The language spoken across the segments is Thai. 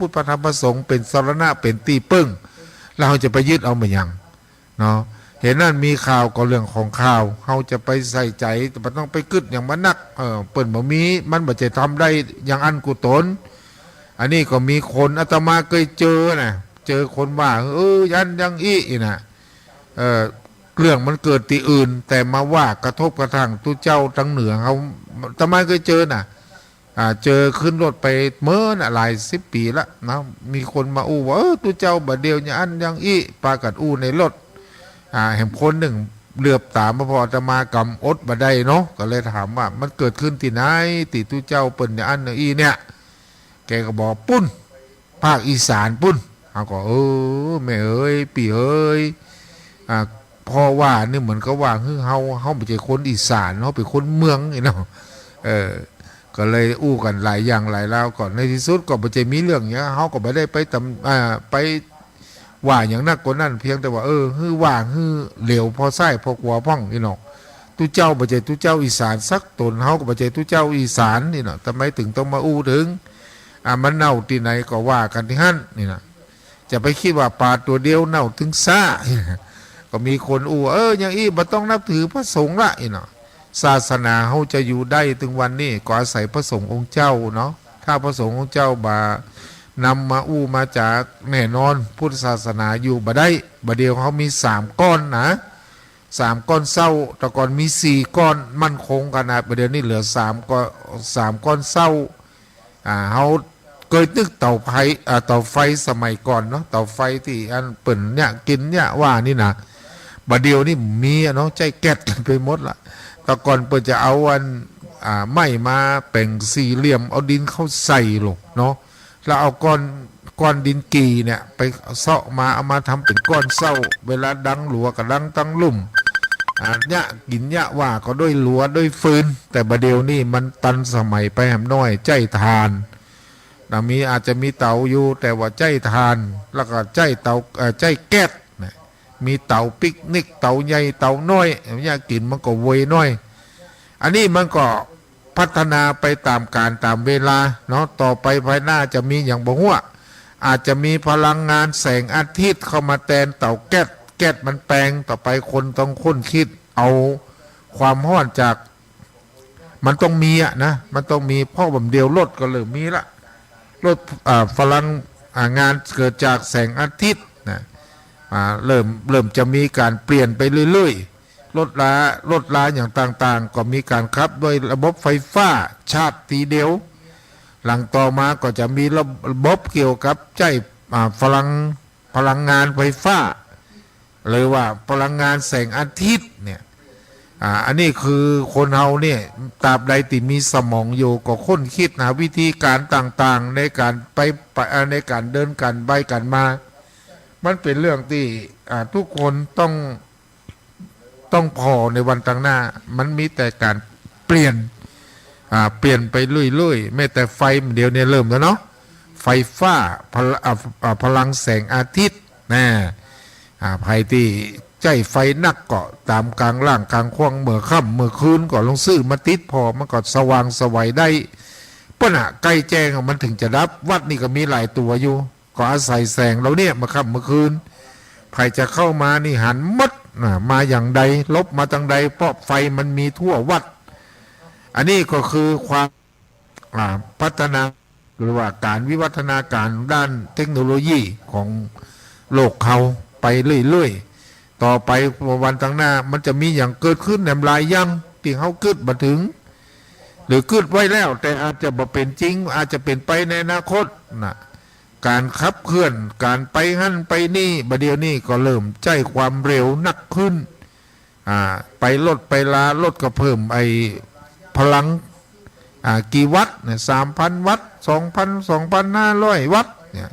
พุทธพระธรรมพระสงฆ์เป็นสรณะเป็นตีปึ้งเราจะไปยึดเอามาอย่างเนาะเห็นนั่นมีข่าวก็เรื่องของข่าวเขาจะไปใส่ใจแต่มันต้องไปกึดอย่างมันนักเปิ่นบ่มีมันบ่จะทำได้อย่างอันกุตนอันนี้ก็มีคนอาตมาเคยเจอนะเจอคนว่ายันยังอีนะเรื่องมันเกิดที่อื่นแต่มาว่ากระทบกระทั่งตุเจ้าทั้งเหนือเขาอาตมาเคยเจอนะเจอขึ้นรถไปเมื่อน่ะหลาย10 ปีละนะมีคนมาอู้ว่าตุเจ้าบ่เดียวอย่างอันยังปากัดอู้ในรถเห็นคนหนึ่งเหลือบตามมาพอจะมากำอดมาได้เนาะก็เลยถามว่ามันเกิดขึ้นที่ไหนติตุเจ้าเปิ่นอย่างอันเนี่ยแกก็บอกปุ้นภาคอีสานปุ้นเขาก็แม่เอ้ยปีเอ้ยพ่อว่านี่เหมือนกับว่าเขาไม่ใช่คนอีสานเขาเป็นคนเมืองเนาะก็เลยอู้กันหลายอย่างหลายแล้วก่อนในที่สุดก็ไม่ใช่มีเรื่องเนี้ยเขาก็ไม่ได้ไปว่าอย่างนักกว่านั้นเพียงแต่ว่าฮือว่าฮือเหลวพอไส้พอหัวพ่องนี่เนาะตุเจ้าไม่ใช่ตุเจ้าอีสานสักตนเขาก็ไม่ใช่ตุเจ้าอีสานนี่เนาะทำไมถึงต้องมาอู้ถึงมันเน่าที่ไหนก็ว่ากันที่หั่นนี่นะจะไปคิดว่าปลาตัวเดียวเน่าถึงซ่าก็มีคนอู้อย่างบ่ต้องนับถือพระสงฆ์ละเนาะศาสนาเขาจะอยู่ได้ถึงวันนี้ก็อาศัยพระสงฆ์องค์เจ้าเนาะถ้าพระสงฆ์องค์เจ้านำมาอู้มาจากแน่นอนพุทธศาสนาอยู่บ่ได้บ่เดียวเขามี3 ก้อนนะ3 ก้อนเศร้าแต่ก่อนมี4 ก้อนมั่นคงกันนะบ่เดียวนี้เหลือ3 ก้อนเศร้าเขาเคยนึกเตาไฟสมัยก่อนเนาะเตาไฟที่อันเปิ่นเนี่ยกินเนี่ยว่านี่นะบ่เดียวนี่มีเนาะใจแก๊สกันไปหมดละแต่ก่อนเปิ่นจะเอาไม้มาแป่งสี่เหลี่ยมเอาดินเข้าใส่ลงเนาะแล้วเอาก้อนดินกีเนี่ยไปเซาะมาเอามาทำเป็นก้อนเศร้าเวลาดังหลัวกับดังตั้งลุ่มเนี่ยกินเนี่ยว่าก็ด้วยหลัวด้วยฟืนแต่บัดเดียวนี่มันตันสมัยไปแหมน้อยใจทานอาจจะมีเตาอยู่แต่ว่าใจทานแล้วก็ใจแก๊สมีเตาปิกนิกเตาใหญ่เตาน้อยเนี่ยกินมันก็เวยน้อยอันนี้มันก็พัฒนาไปตามการตามเวลาเนาะต่อไปภายหน้าจะมีอย่างบ่หัวอาจจะมีพลังงานแสงอาทิตย์เข้ามาแทนเตาแก๊สมันแปลงต่อไปคนต้องค้นคิดเอาความร้อนจากมันต้องมีนะมันต้องมีเพราะแบบเดียวรถก็เริ่มมีละรถพลังงานเกิดจากแสงอาทิตย์นะเริ่มจะมีการเปลี่ยนไปเรื่อยๆรถลาอย่างต่างๆก็มีการขับด้วยระบบไฟฟ้าชาร์จทีเดียวหลังต่อมาก็จะมีระบบเกี่ยวกับใช้พลังงานไฟฟ้าหรือว่าพลังงานแสงอาทิตย์เนี่ยอันนี้คือคนเฮาเนี่ยตราบใดที่มีสมองอยู่ก็ค้นคิดหาวิธีการต่างๆในการในการเดินกันไปกันมามันเป็นเรื่องที่ทุกคนต้องพอในวันต่างหน้ามันมีแต่การเปลี่ยนไปเรื่อยๆไม่แต่ไฟเดียวเนี่ยเริ่มแล้วเนาะไฟฟ้าพลังแสงอาทิตย์นะภัยที่ใจไฟนักเกาะตามกลางล่างกลางควงเมื่อค่ำเมื่อคืนก็ลงซื้อมาติดพอมันก็สว่างสวัยได้ปัญหาใกล้แจ้งมันถึงจะดับวัดนี่ก็มีหลายตัวอยู่ก็อาศัยแสงเราเนี่ยเมื่อค่ำเมื่อคืนใครจะเข้ามานี่หันมัดมาอย่างใดลบมาทางใดเพราะไฟมันมีทั่ววัดอันนี้ก็คือความพัฒนาหรือว่าการวิวัฒนาการด้านเทคโนโลยีของโลกเขาไปเรื่อยๆต่อไปวันต่างหน้ามันจะมีอย่างเกิดขึ้นในหลายอย่างที่เขาเกิดมาถึงหรือเกิดไว้แล้วแต่อาจจะบ่เป็นจริงอาจจะเป็นไปในอนาคตนะการขับเคลื่อนการไปหั่นไปนี่บัดเดียวนี่ก็เริ่มใจความเร็วนักขึ้นไปไปรถก็เพิ่มพลังกี่วัตต์เนี่ย3,000 วัตต์2,500 วัตต์เนี่ย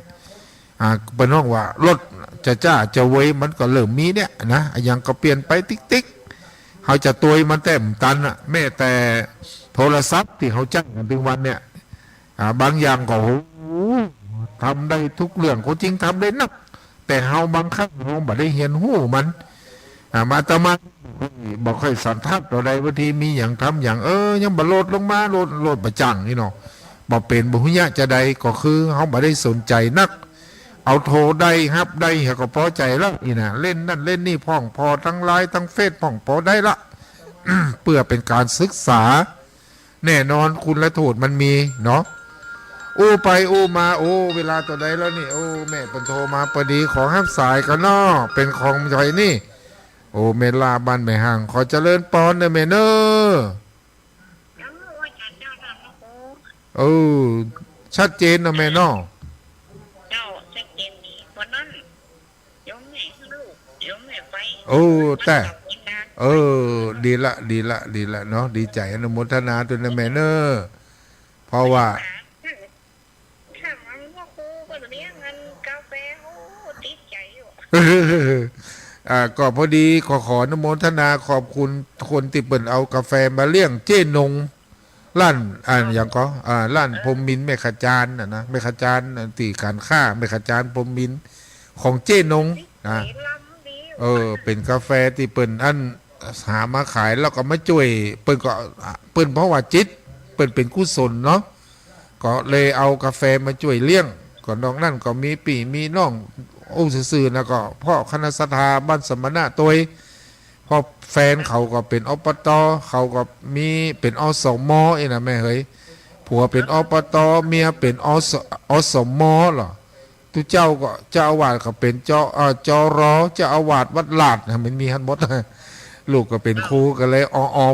เป็นห้องว่ารถจะเว้ยมันก็เริ่มมีเนี่ยนะอย่างก็เปลี่ยนไปติ๊กเขาจะตัวมันเต็มตันแม้แต่โทรศัพท์ที่เขาจ้างกันถึงวันเนี่ยบางอย่างก็ทำได้ทุกเรื่องเขาจริงทำได้นักแต่เฮาบางครั้งเราไม่ได้เห็นหูมันมาตมาบอกค่อยสันทัดเราใดบางทีมีอย่างทำอย่างยังบรรลดลงมาโลดประจังนี่เนาะ บ่เป็นบ่ฮู้ยะจะใดก็คือเฮาบ่ได้สนใจนักเอาโทรได้ฮับได้ก็พอใจแล้วนี่นะเล่นนั่นเล่นนี่พ่องพอทั้งไลน์ทั้งเฟซพ่องพอได้ละ เพื่อเป็นการศึกษาแน่นอนคุณและโทษมันมีเนาะโอ้ไปโอ้มาโอ้เวลาตัวใดแล้วนี่โอ้แม่เปิ่นโทรมาพอดีขอห้ามสายกันเนาะเป็นของใครนี่โอ้เมลาบ้านแม่ห่างขอเจริญปอนเด้อแม่เน้อเออชัดเจนนะแม่เนาะเจ้าชัดเจนดีวันนั้นยมแม่ลูกยมแม่ไปโอ้แต่เออดีละดีละดีละเนาะดีใจอนุโมทนาตัวนะแม่เน้อเพราะว่าถ้ามันว่าครูก็เลี้ยงเงินกาแฟโอ้ติดใจอยู่ก็พอดีขออนุโมทนาขอบคุณคนที่เปิ่นเอากาแฟมาเลี้ยงเจ้นงร้านอย่างก็ร้านพรมมินแม่ขจานนะแม่ขจานตีการค่าแม่ขจานพรมมินของเจ้นงเป็นกาแฟที่เปิ่นหามาขายแล้วก็มาช่วยเปิ่นก็เปิ่นเพราะว่าจิตเปิ่นเป็นกุศลเนาะก็เลยเอากาแฟมาช่วยเลี้ยงก่อนน้องนั่นก็มีปีมีน้องโอ้ซื่อๆนะก็พ่อคณะสถาบ้านสมณะตัวพอแฟนเขาก็เป็นอบตเขาก็มีเป็นอสมเองนะแม่เฮ้ยผัวเป็นอบตเมียเป็นอสมเหรอทุเจ้าก็เจ้าอาวาสก็เป็นจรเจ้าอาวาสวัดลาดนะมันมีฮันหมดลูกก็เป็นครูกันเลย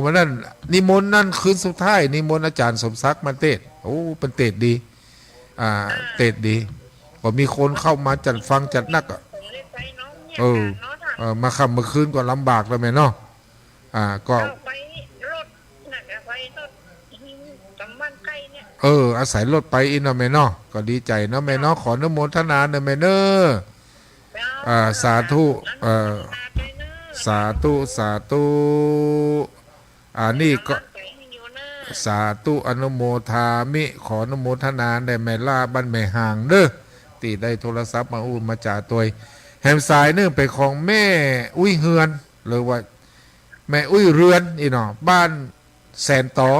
มานั่นนิมนต์นั่นคืนสุดท้ายนิมนต์อาจารย์สมศักดิ์มาเทศโอ้เป็นเทศดีเทศดีก็มีคนเข้ามาจัดฟังจัดนักมาค่ำมาคืนก็ลำบากแล้วแม่เนาะก็ไปรถน่ะไปรถกำมันไก่เนี่ยอาศัยรถไปอินเนาะแม่เนาะก็ดีใจเนาะแม่เนาะขออนุโมทนาเนาะแม่เนาะสาธุสาธุสาธุนี่ก็สาธุอนุโมทามิขออนุโมทนาได้แม่ล่าบ้านแม่ห่างเด้อตีได้โทรศัพท์มาอุ่นมาจ่าตัวแฮมสายเนื่องไปของแม่อุ้ยเฮือนหรือว่าแม่อุ้ยเรือนอีเนาะบ้านแสนต่อ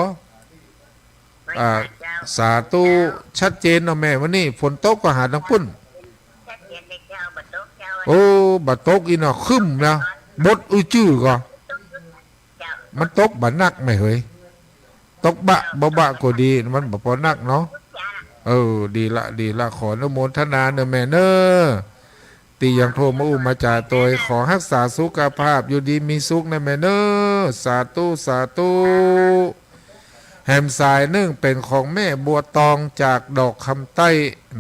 สาธุชัดเจนเนาะแม่วันนี้ฝนตกก็หาทางปุ่นโอ้บัดตกอีเนาะคึมนะบดอุ้ยจื้อก็มันตกบัดนักไม่เฮ้ยตกบะก็ดีมันบ่พอนักเนาะดีละขออนุโมทนาเนอะแม่เนอะตียังโทรมาอุ้มมาจ่าตัวขอรักษาสุขภาพอยู่ดีมีสุขนะแม่เนอะสาธุสาธุแฮมสายนึ่งเป็นของแม่บัวตองจากดอกคำใต้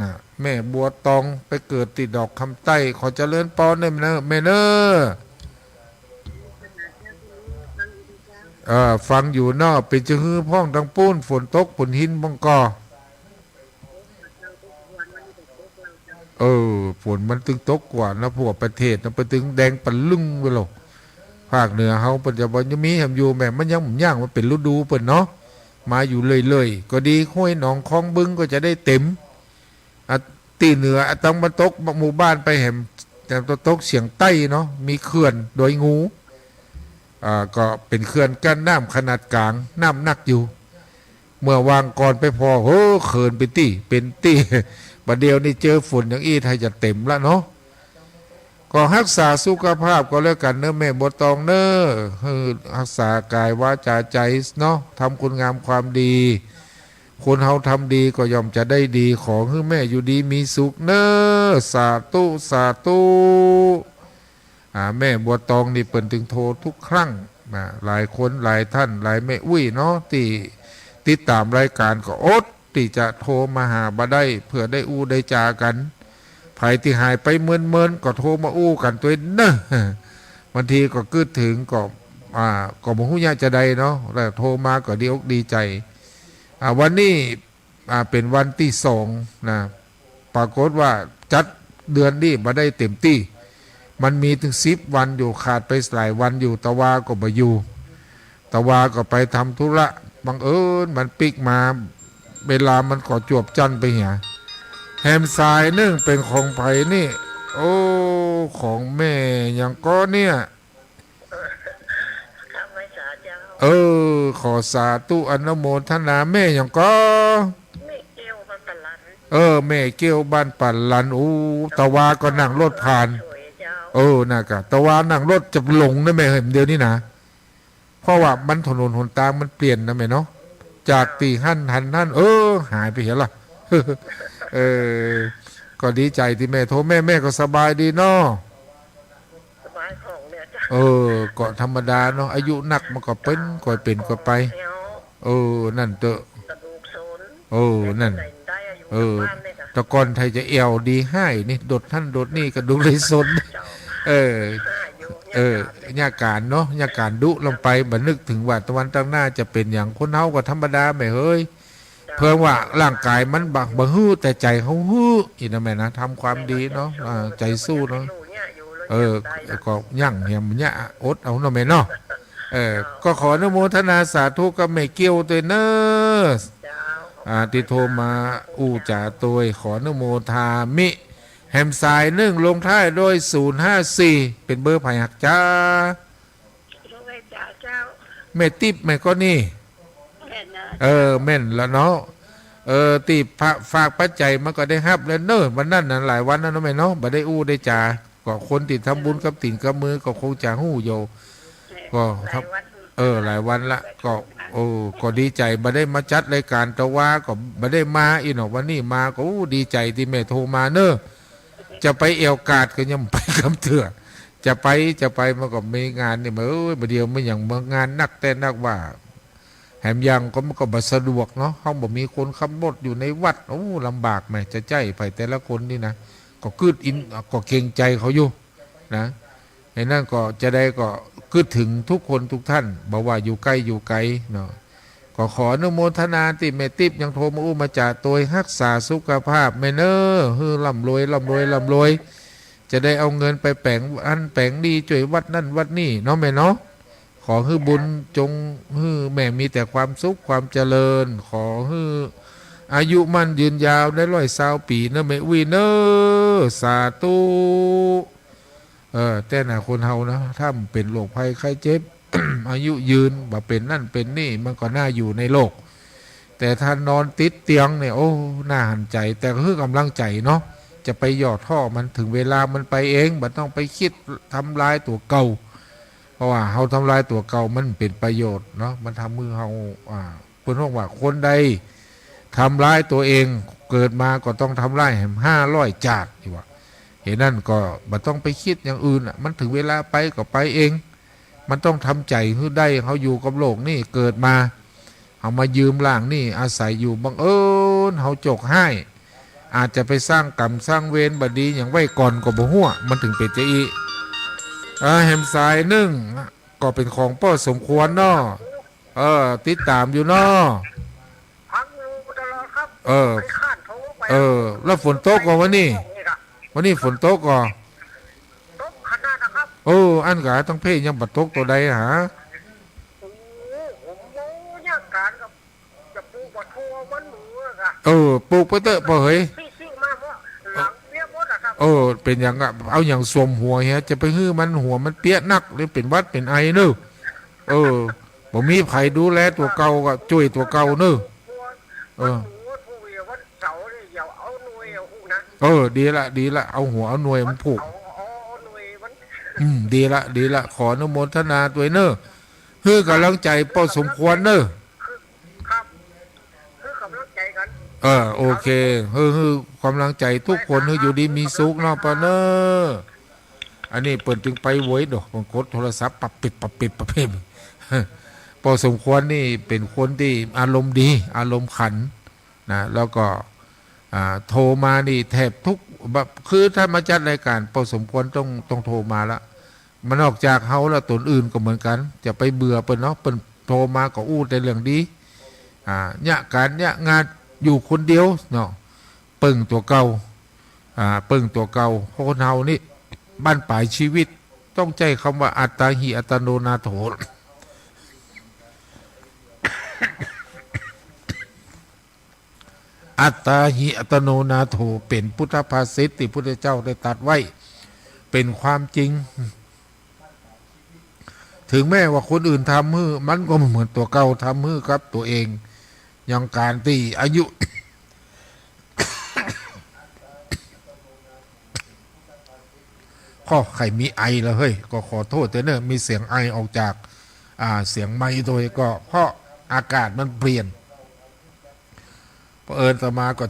นะแม่บัวตองไปเกิดติดดอกคำใต้ขอเจริญปอนเนอะแม่เนอะฟังอยู่นอกเป็นจะฮือพ้องดังปูนฝนตกฝนหินบังกอฝนมันตึงตกกว่านะพวกประเทศนะไปตึงแดงปันลึงไปหรอกภาคเหนือเฮาปัจจุบันยังมีแหมอยู่แม่มันยังย่างมันเป็นฤดูเปิ่นเนาะมาอยู่เลยก็ดีห้วยหนองคลองบึงก็จะได้เต็มตีเหนือต้องมาตกหมู่บ้านไปแหมแต่ตกเสียงใต้เนาะมีเขื่อนโดยงูก็เป็นเขื่อนกั้นน้ำขนาดกลางน้ำหนักอยู่เมื่อวางก่อนไปพอโอ้เขื่อนเป็นตี้บัดเดียวนี่เจอฝุ่นอย่างอี้ไทยจะเต็มละเนาะก็รักษาสุขภาพก็แล้วกันเนอะแม่บัวตองเนอะรักษากายวาจาใจเนาะทำคุณงามความดีคนเฮาทำดีก็ย่อมจะได้ดีของให้แม่อยู่ดีมีสุขเนอะสาธุสาธุแม่บัวตองนี่เปิ่นถึงโทรทุกครั้งหลายคนหลายท่านหลายแม่อุ้ยเนาะที่ติดตามรายการก็อดที่จะโทรมาหาบ่ได้เพื่อได้อู้ได้จากันไผที่หายไปเมินก็โทรมาอู้กันตัวเนอะบางทีก็กึดถึงก็บ่ฮู้ยากจะใดเนาะแล้วโทรมาก็ดีอกดีใจวันนี้เป็นวันที่2นะปรากฏว่าจัดเดือนนี้บ่ได้เต็มที่มันมีถึง10วันอยู่ขาดไปหลายวันอยู่ตะวาก็บ่อยู่ตะวาก็ไปทำธุระบังเอิญมันปิกมาเวลามันก็จวบจันไปเหี่ยแฮมสายนึ่งเป็นของไผนี่โอ้ของแม่ยังก็เนี่ยขอสาธุอนุโมทนาแม่ยังก็ แม่เกี้ยวบ้านปั่นลันอู้ตะวาก็นั่งรถผ่าน สวยเจ้า น่ะกะตะวานั่งรถจะหลงนะแม่เห็นเดียวนี้นะเพราะว่ามันถนนหนทางมันเปลี่ยนนะแม่เนาะจากตีหันหายไปเห็นละ เออก็ดีใจที่แม่โทรแม่ก็สบายดีเนาะ สบายของเนี่ยจ้า ก็ธรรมดาเนาะอายุหนักมันก็เป็นก็เป็นก็ไป เที่ยว นั่นเตอะ กระดูกโซน นั่น ได้อายุบ้านเลยจ้ะ แตะกอนไทยจะเอวดีให้นี่โดดท่านโดดนี่ก็ดูเลยสน เจ้า เออ ห้าอยู่ ญาการเนาะญาการดุลงไปบันนึกถึงว่าตะวันตั้งหน้าจะเป็นอย่างคนเฮาก็ธรรมดาไม่เฮ้ยเพิ่งว่าร่างกายมันบักบ่ฮื้อแต่ใจเขาฮื้ออีนะแม่นะทำความดีเนาะใจสู้เนาะ ก็ยั่งเหี่ยมเนี่ยอดเอาเนาะแม่เนาะก็ขออนุโมทนาสาธุกับแม่เกี้ยวตัวเนอที่โทรมาอู้จ่าตัวขออนุโมทามิแฮมสาย1ลงท้ายด้วย054เป็นเบอร์ไผ่หักจ้า ลูกไอ้จ๋าเจ้า แม่ติ๊บแม่ก็นี่ แม่นะ แม่นแล้วเนาะตีพระฝากปัจจัยมันก็ได้ฮับแล้วเนอะวันนั้นน่ะหลายวันแล้วเนาะแม่เนาะบ่ได้อู้ได้จ่าก็คนที่ทำบุญกับติ่นกับมือก็คงจะหู้อยู่ก็ครับหลายวันละก็ดีใจบ่ได้มาจัดรายการตะว่าก็บ่ได้มาอีหนอกวันนี้มาก็ดีใจที่แม่โทรมาเนอะจะไปเอวกาดก็ยังไปคำเถื่อจะไปมันก็มีงานนี่มาบ่เดียวมันอย่างงานนักแต่นักว่าแถมยังก็มันก็บ่สะดวกเนาะเฮาบ่มีคนค้ำบดอยู่ในวัดลำบากแม่จะใจไปแต่ละคนนี่นะก็กึดอินก็เกรงใจเขาอยู่นะไอ้นั่นก็จะได้ก็กึดถึงทุกคนทุกท่านบอกว่าอยู่ใกล้อยู่ไกลเนาะก็ขออนุโมทนาที่แม่ติ๊บยังโทรมาอู้มาจ่าตัวรักษาสุขภาพแม่เนอฮือร่ำรวยจะได้เอาเงินไปแปลงอันแปลงดีช่วยวัดนั่นวัดนี่เนาะแม่เนาะขอฮือบุญจงฮือแม่มีแต่ความสุขความเจริญขอฮืออายุมั่นยืนยาวได้120 ปีนะแม่วีเนอสาธุแต่น่ะคนเฮานะถ้าเป็นโรคภัยไข้เจ็บ อายุยืนบ่เป็นนั่นเป็นนี่มันก็น่าอยู่ในโลกแต่ถ้านอนติดเตียงเนี่ยน่าหันใจแต่ก็คือกำลังใจเนาะจะไปหยอดท่อมันถึงเวลามันไปเองบ่ต้องไปคิดทำลายตัวเก่าเพราะว่าเฮาทำลายตัวเก่ามันเป็นประโยชน์เนาะมันทำมือเฮาเพิ่นบอกว่าคนใดทำร้ายตัวเองเกิดมาก็ต้องทำร้ายแหม500 จาดดีว่าเห็นนั่นก็บ่ต้องไปคิดอย่างอื่นมันถึงเวลาไปก็ไปเองมันต้องทำใจให้ได้เขาอยู่กับโลกนี่เกิดมาเอามายืมล่างนี่อาศัยอยู่บังเอิญเขาจกให้อาจจะไปสร้างกรรมสร้างเวรบดีอย่างไว้ก่อนก็บ่ฮั่วมันถึงเป็นจะอีแฮมสาย1ก็เป็นของพ่อสมควรเนาะติดตามอยู่เนาะพักอยู่ตลอดครับไปข้านเขาไปแล้วฝนตกก่อนวันนี้ฝนตกก่อนตกขนาดนะครับอันกะต้องเพ่ยังบัดตกตัวใดหาผมยากการกับจะปลูกบัดทัวมันหมูอะค่ะปลูกไปเตอะเฮ้ยพี่ซื้อมาเพราะหลังเบี้ยมดอะครับเป็นอย่างเอาอย่างสวมหัวเฮียจะไปฮื้อมันหัวมันเปี้ยนักหรือเป็นวัดเป็นไอเนอะบ่มีไผดูแลตัวเก่าก็ช่วยตัวเก่าเนอะดีละเอาหัวเอาหน่วยมันผูกดีละขออนุโมทนาตัวเนอะเพื่อกำลังใจพอสมควรเนอะครับคือกำลังใจกันโอเคกำลังใจทุกคนอยู่ดีมีสุขเนาะปะเนอะอันนี้เปิดจึงไปโวยดอกบางกดโทรศัพท์ปรับปิดประเภทพอสมควรนี่เป็นคนที่อารมณ์ดีอารมณ์ขันนะแล้วก็โทรมานี่แทบทุกแบบคือถ้ามาจัดรายการพอสมควรต้องโทรมาละมันออกจากเฮาแล้วตนอื่นก็เหมือนกันจะไปเบื่อเปิ้นเนาะเปิ้นโทรมาก็อู้แต่เรื่องดีเนี่ยการเนี่ยงานอยู่คนเดียวเนาะปึ้งตัวเก่าคนเฮานี่บ้านปลายชีวิตต้องใจคำว่าอัตตาหิอัตโนนาโถ อัตตาหิอัตโนนาโถเป็นพุทธภาษิตที่พุทธเจ้าได้ตรัสไว้เป็นความจริงถึงแม้ว่าคนอื่นทำมือมันก็เหมือนตัวเก่าทำมือครับตัวเองอย่างการที่อายุ ข้อใครมีไอแล้วเฮ้ยก็ขอโทษแต่เนอะมีเสียงไอออกจากเสียงไม้โดยก็เพราะอากาศมันเปลี่ยนเผอิญต่อมาก็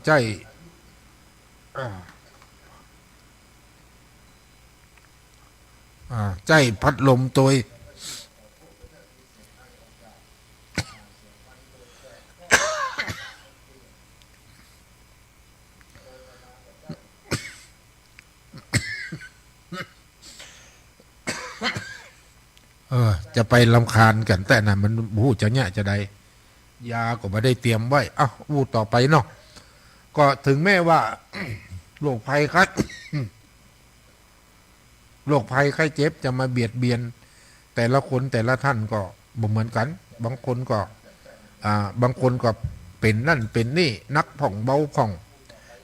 อ่าใจพัดลมตัวจะไปลำคาญกันแต่น่ะมันบูจะเนี่ยจะได้ยาก็ไม่ได้เตรียมไว้วูต่อไปเนาะก็ถึงแม้ว่า โรคภัยครับ โรคภัยไข้เจ็บจะมาเบียดเบียนแต่ละคนแต่ละท่านก็บ่เหมือนกันบางคนก็บางคนก็เป็นนั่นเป็นนี่นักผ่องเบาผ่อง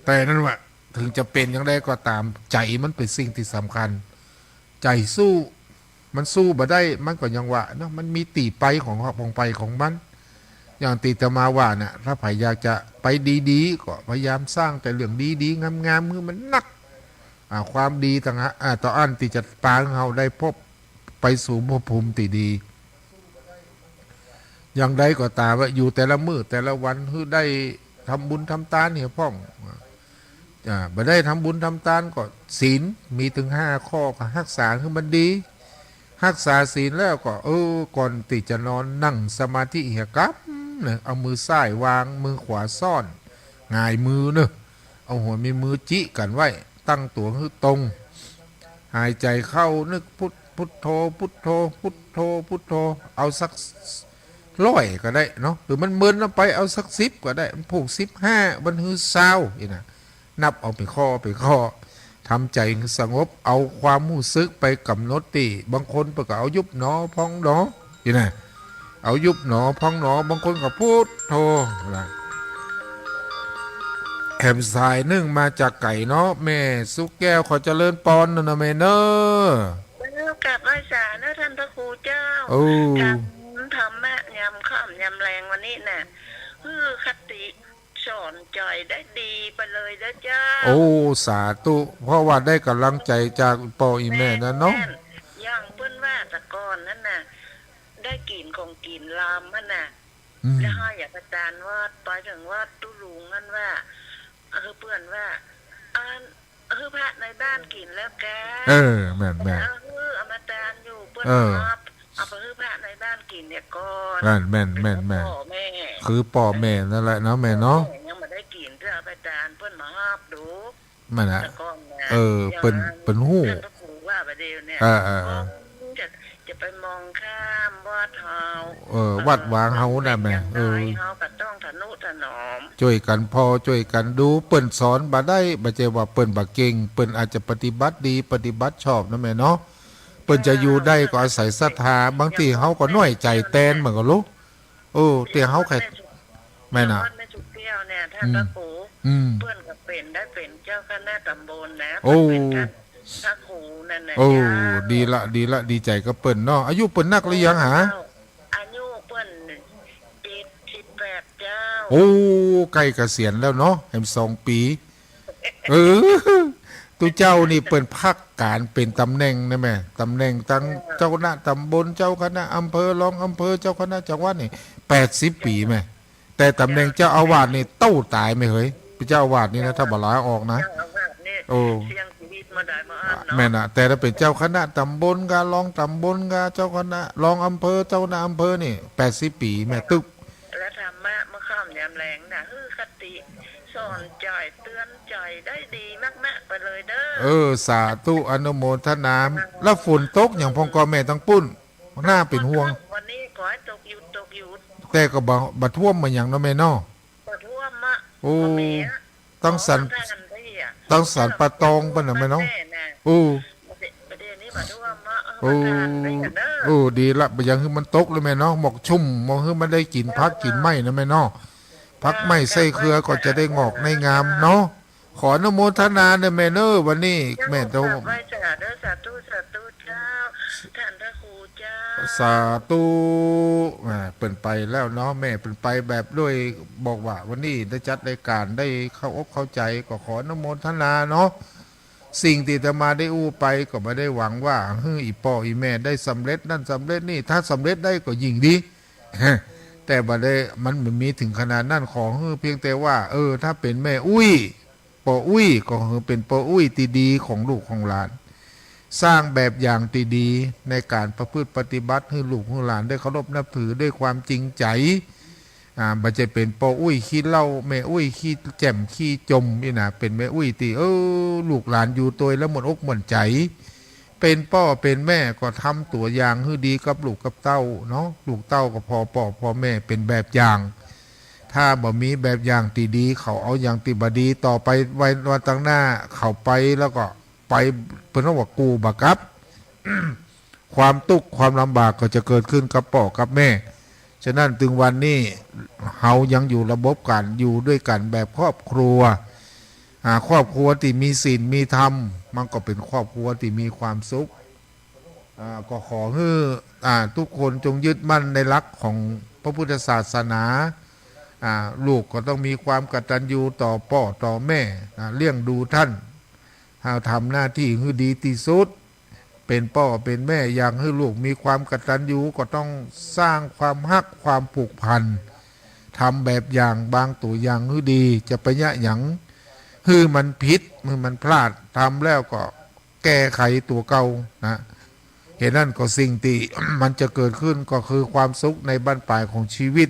แต่นั้นว่าถึงจะเป็นอย่างไรก็ตามใจมันเป็นสิ่งที่สำคัญใจสู้มันสู้บ่ได้มันก็ยังว่าเนาะมันมีตีไปของไปของมันอย่างตีตมาว่าน่ะถ้าใครอยากจะไปดีๆก็พยายามสร้างแต่เรื่องดีๆงามๆคือมันนักความดีต่างหากต่ออันที่จะปางเฮาได้พบไปสู่ภพภูมิที่ดีอย่างใดก็ตามว่าอยู่แต่ละมื้อแต่ละวันคือได้ทำบุญทำทานเนี่ยพ่องบ่ได้ทำบุญทำทานก็ศีลมีถึง5 ข้อก็รักษาคือมันดีรักษาศีลแล้วก็ก่อนที่จะนอนนั่งสมาธิเหียกับเนี่ยเอามือซ้ายวางมือขวาซ่อนหงายมือเนอะเอาหัวมีมือจิกันไว้ตั้งตัวคือตรงหายใจเข้านึกพุทโธพุทโธพุทโธพุทโธเอาสัก100ก็ได้เนาะหรือมันเมินไปเอาสัก10ก็ได้มันผูก15มันคือ20อีนะนับเอาไปข้อทำใจสงบเอาความรู้สึกไปกำหนดตีบางคนก็เอายุบหนอพองหนออีนะเอายุบหนอพองหนอบางคนก็พุทโธนะแหมสายนึ่งมาจากไก่เนาะแม่สุกแก้วขอเจริญปอนนะแม่เนอะกับอาสาเนอะท่านพระครูเจ้าการทำแม่ยำข้ามยำแรงวันนี้น่ะคือคติสอนใจได้ดีไปเลยนะเจ้าสาธุเพราะว่าได้กำลังใจจากพ่ออีแม่นะเนาะอย่างเพื่อนว่าตะกอนนั่นน่ะได้กินของกินลามมันน่ะแล้วให้อยากอาจารย์ว่าไปถึงว่าตุลุงนั่นว่าเพื่อนว่าพระในบ้านกินแล้วแกแม่เอามาตานอยู่เพื่อนเอาไปพระในบ้านกินเนี่ยก่อนแม่คือป่อแม่นั่นแหละเนาะแม่เนาะยังมาได้กินเพื่อไปตานเพื่อนมาห้าบดูมันนะเป็นหู้ว่าประเดี๋ยวเนี่ยจะไปมองข้ามวัดเฮาวัดวางเฮาน่ะแม่เฮาก็ต้องทนุถนอมช่วยกันพอช่วยกันดูเปิ้นสอนบ่ได้บ่ใช่ว่าเปิ้นบ่เก่งเปิ้นอาจจะปฏิบัติดีปฏิบัติชอบนะแม่เนาะเปิ้นจะอยู่ได้ก็อาศัยศรัทธาบางทีเฮาก็น้อยใจแตนเหมือนกันลูกแต่เฮาแค่แม่น่ะแม่จุกเกี้ยวเนี่ยท่านพระครูเปิ้นก็เป็นได้เป็นเจ้าคณะตำบลนะเป็นพระครูนั่นน่ะดีละดีใจกับเปิ้นเนาะอายุเปิ้นนักหรือยังหาอายุเปิ้น78เจ้าใกล้เกษียณแล้วเนาะแฮม2 ปีตุเจ้านี่เปิ้นพักการเป็นตำแหน่งนะแม่ตำแหน่งทั้งเจ้าคณะตำบลเจ้าคณะอำเภอรองอำเภอเจ้าคณะจังหวัดนี่80 ปีแม่แต่ตำแหน่งเจ้าอาวาสนี่เต้าตายไม่เฮ้ยเจ้าอาวาสนี่นะถ้าบ่ลาออกนะแม่น่ะแต่ถ้าเป็นเจ้าคณะตำบลการองตำบลกาเจ้าคณะรองอำเภอเจ้าคณะอำเภอนี่80 ปีแม่ตึกและธรรมะเมื่อค่ำยามแรงน่ะคติสอนใจเตือนใจได้ดีมากๆไปเลยเด้อสาธุอนุโมทนาแล้วฝนตกอย่างพ่อก็แม่ต้องปุ้นหน้าเป็นห่วงวันนี้ขอให้ตกหยุดแต่ก็บ่ท่วมเหมือนอย่างเนาะแม่เนาะบ่ท่วมมะต้องสันปะตองปะน่ะแม่เนาะประเดี๋ยวนี้บ่ท่วมมะดีละบ่อย่างคือมันตกเลยแม่เนาะหมอกชุ่มมองคือมันได้กินพักกินไม้นะแม่เนาะพักไม้ใส่เครือก็จะได้งอกในงามเนาะขออนุโมทนาเด้อแม่เนอวันนี้แม่ต้องสาธุเจ้าท่านพระครูเจ้าสาธุเปิ่นไปแล้วเนาะแม่เปิ่นไปแบบด้วยบอกว่าวันนี้ได้จัดรายการได้เข้าอกเข้าใจก็ขออนุโมทนาเนาะ สิ่งที่อาตมาได้อู้ไปก็ไม่ได้หวังว่าอีพ่ออีแม่ได้สำเร็จนั่นสำเร็จนี่ถ้าสำเร็จได้ก็ยิ่งดี แต่บ่ได้มันไม่มีถึงขนาดนั่นของเพียงแต่ว่า ถ้าเป็นแม่อุ้ยปออุ้ยก็เป็นปออุ้ยที่ดีของลูกของหลาน สร้างแบบอย่างที่ดีในการประพฤติปฏิบัติให้ลูกให้หลานได้เคารพนับถือด้วยความจริงใจบ่จะเป็นปออุ้ยขี้เหล้าแม่อุ้ยขี้แจ่มขี้จมนี่นะเป็นแม่อุ้ยที่ลูกหลานอยู่ตัวแล้วหมดอกหมดใจเป็นพ่อเป็นแม่ก็ทำตัวอย่างให้ดีกับลูกกับเต้าเนาะลูกเต้าก็พอพ่อพอแม่เป็นแบบอย่าง ถ้าบ่มีแบบอย่างที่ดีเขาเอาอย่างที่บ่ดีต่อไปไว้วันตั้งหน้าเขาไปแล้วก็ไปเพิ่นว่ากูบักครับ ความทุกข์ความลำบากก็จะเกิดขึ้นกับพ่อกับแม่ฉะนั้นถึงวันนี้เฮายังอยู่ระบบกันอยู่ด้วยกันแบบครอบครัวครอบครัวที่มีศีลมีธรรมมันก็เป็นครอบครัวที่มีความสุขก็ขอให้ทุกคนจงยึดมั่นในหลักของพระพุทธศาสนาลูกก็ต้องมีความกตัญญูต่อพ่อต่อแม่เลี้ยงดูท่านทำหน้าที่ให้ดีที่สุดเป็นพ่อเป็นแม่อย่างให้ลูกมีความกตัญญูก็ต้องสร้างความฮักความผูกพันทำแบบอย่างบางตัวอย่างให้ดีจะไปยะหยังคือมันผิดมือมันพลาดทำแล้วก็แก้ไขตัวเก่านะเหตุนั้นก็สิ่งที่ มันจะเกิดขึ้นก็คือความสุขในบ้านปลายของชีวิต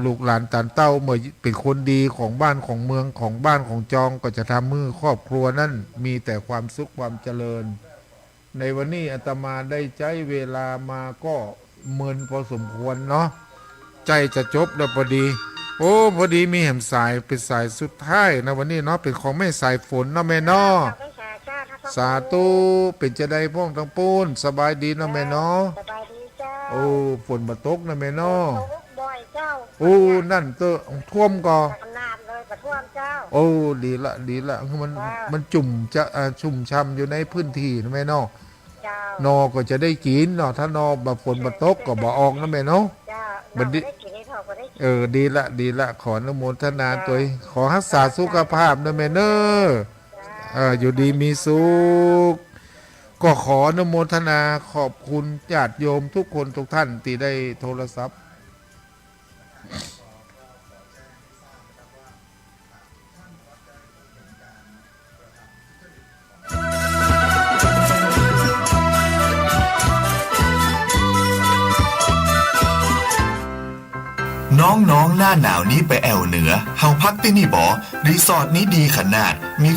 ลูกหลานตานเต้าเมื่อเป็นคนดีของบ้านของเมืองของบ้านของจองก็จะทำมือครอบครัวนั้นมีแต่ความสุขความเจริญในวันนี้อาตมาได้ใจเวลามาก็เมินพอสมควรเนาะใจจะจบแล้วพอดีพอดีมีแหมสายเป็นสายสุดท้ายนะวันนี้เนาะเป็นของแม่สายฝนเนาะแม่เนาะสาธุเป็นจะได้พ่องทั้งปูนสบายดีเนาะแม่เนาะสบายดีเจ้าฝนมาตกนะแม่เนาะบ่อยเจ้านั่นเตอท่วมก็ขนาดเลยประท่วมเจ้าดีละคือมันจุ่มจะชุ่มช่ำอยู่ในพื้นที่นะแม่เนาะนอก็จะได้กินเนาะถ้านอแบบฝนมาตกก็บ่ออกนะแม่เนาะบัดนี้ดีละขออนุโมทนาตัวขอรักษาสุขภาพนะแม่เนออยู่ดีมีสุขก็ขออนุโมทนาขอบคุณญาติโยมทุกคนทุกท่านที่ได้โทรศัพท์น้องๆหน้าหนาวนี้ไปแอวเหนือเฮาพักที่นี่บ่รีสอร์ทนี้ดีขนาดมี